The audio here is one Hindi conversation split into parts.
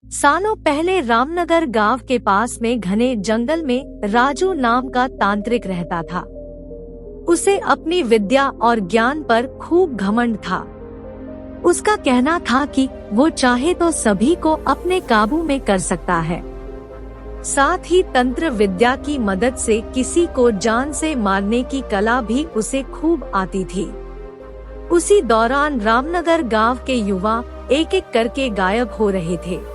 सालों पहले रामनगर गांव के पास में घने जंगल में राजू नाम का तांत्रिक रहता था। उसे अपनी विद्या और ज्ञान पर खूब घमंड था। उसका कहना था कि वो चाहे तो सभी को अपने काबू में कर सकता है। साथ ही तंत्र विद्या की मदद से किसी को जान से मारने की कला भी उसे खूब आती थी। उसी दौरान रामनगर गांव के युवा एक एक करके गायब हो रहे थे।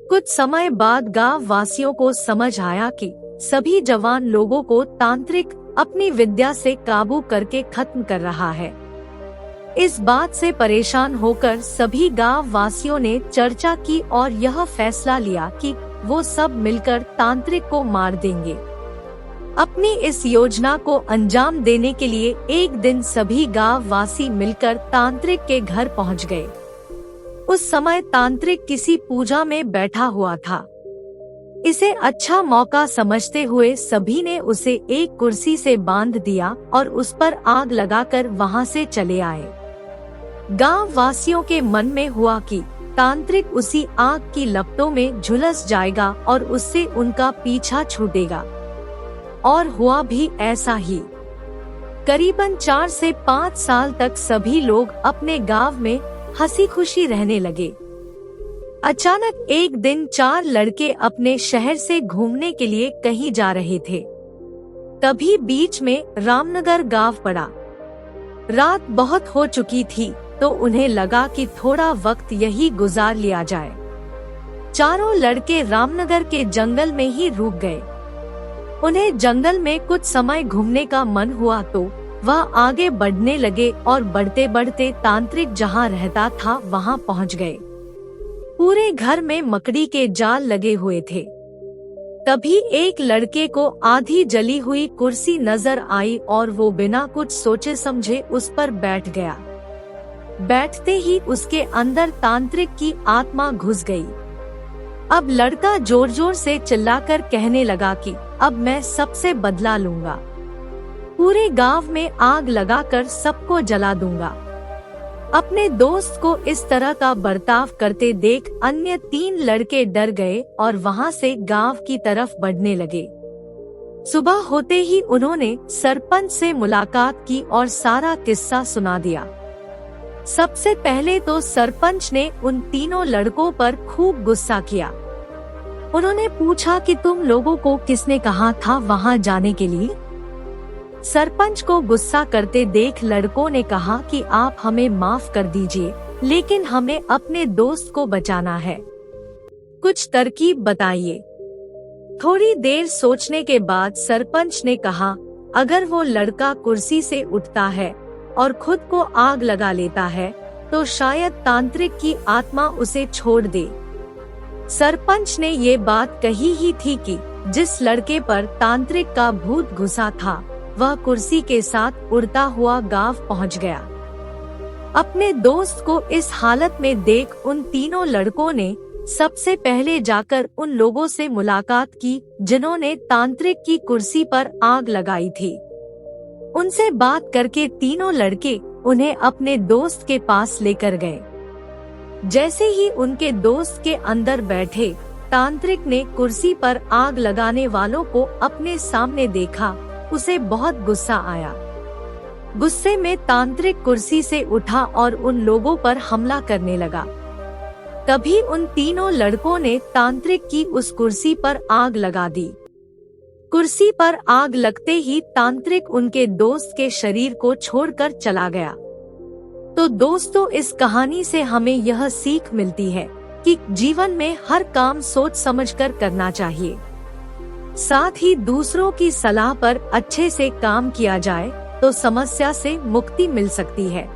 कुछ समय बाद गांव वासियों को समझ आया कि सभी जवान लोगों को तांत्रिक अपनी विद्या से काबू करके खत्म कर रहा है। इस बात से परेशान होकर सभी गांव वासियों ने चर्चा की और यह फैसला लिया कि वो सब मिलकर तांत्रिक को मार देंगे। अपनी इस योजना को अंजाम देने के लिए एक दिन सभी गांव वासी मिलकर तांत्रिक के घर पहुंच गए। उस समय तांत्रिक किसी पूजा में बैठा हुआ था। इसे अच्छा मौका समझते हुए सभी ने उसे एक कुर्सी से बांध दिया और उस पर आग लगाकर वहां से चले आए। गांव वासियों के मन में हुआ कि तांत्रिक उसी आग की लपटों में झुलस जाएगा और उससे उनका पीछा छूटेगा। और हुआ भी ऐसा ही। करीबन 4 से 5 साल तक सभी लोग अपने गांव में हंसी खुशी रहने लगे। अचानक एक दिन 4 लड़के अपने शहर से घूमने के लिए कहीं जा रहे थे। तभी बीच में रामनगर गांव पड़ा। रात बहुत हो चुकी थी तो उन्हें लगा कि थोड़ा वक्त यही गुजार लिया जाए। चारों लड़के रामनगर के जंगल में ही रुक गए। उन्हें जंगल में कुछ समय घूमने का मन हुआ तो वह आगे बढ़ने लगे और बढ़ते बढ़ते तांत्रिक जहां रहता था वहां पहुंच गए। पूरे घर में मकड़ी के जाल लगे हुए थे। तभी एक लड़के को आधी जली हुई कुर्सी नजर आई और वो बिना कुछ सोचे समझे उस पर बैठ गया। बैठते ही उसके अंदर तांत्रिक की आत्मा घुस गई। अब लड़का जोर जोर से चिल्लाकर कहने लगा कि अब मैं सबसे बदला लूंगा, पूरे गांव में आग लगाकर सबको जला दूंगा। अपने दोस्त को इस तरह का बर्ताव करते देख अन्य 3 लड़के डर गए और वहां से गांव की तरफ बढ़ने लगे। सुबह होते ही उन्होंने सरपंच से मुलाकात की और सारा किस्सा सुना दिया। सबसे पहले तो सरपंच ने उन तीनों लड़कों पर खूब गुस्सा किया। उन्होंने पूछा कि तुम लोगों को किसने कहा था वहां जाने के लिए? सरपंच को गुस्सा करते देख लड़कों ने कहा कि आप हमें माफ कर दीजिए, लेकिन हमें अपने दोस्त को बचाना है। कुछ तरकीब बताइए। थोड़ी देर सोचने के बाद सरपंच ने कहा, अगर वो लड़का कुर्सी से उठता है और खुद को आग लगा लेता है तो शायद तांत्रिक की आत्मा उसे छोड़ दे। सरपंच ने ये बात कही ही थी कि जिस लड़के पर तांत्रिक का भूत घुसा था वह कुर्सी के साथ उड़ता हुआ गांव पहुंच गया। अपने दोस्त को इस हालत में देख उन तीनों लड़कों ने सबसे पहले जाकर उन लोगों से मुलाकात की जिन्होंने तांत्रिक की कुर्सी पर आग लगाई थी। उनसे बात करके तीनों लड़के उन्हें अपने दोस्त के पास लेकर गए। जैसे ही उनके दोस्त के अंदर बैठे, तांत्रिक ने कुर्सी पर आग लगाने वालों को अपने सामने देखा। उसे बहुत गुस्सा आया। गुस्से में तांत्रिक कुर्सी से उठा और उन लोगों पर हमला करने लगा। तभी उन तीनों लड़कों ने तांत्रिक की उस कुर्सी पर आग लगा दी। कुर्सी पर आग लगते ही तांत्रिक उनके दोस्त के शरीर को छोड़कर चला गया। तो दोस्तों, इस कहानी से हमें यह सीख मिलती है कि जीवन में हर काम सोच समझकर करना चाहिए। साथ ही दूसरों की सलाह पर अच्छे से काम किया जाए तो समस्या से मुक्ति मिल सकती है।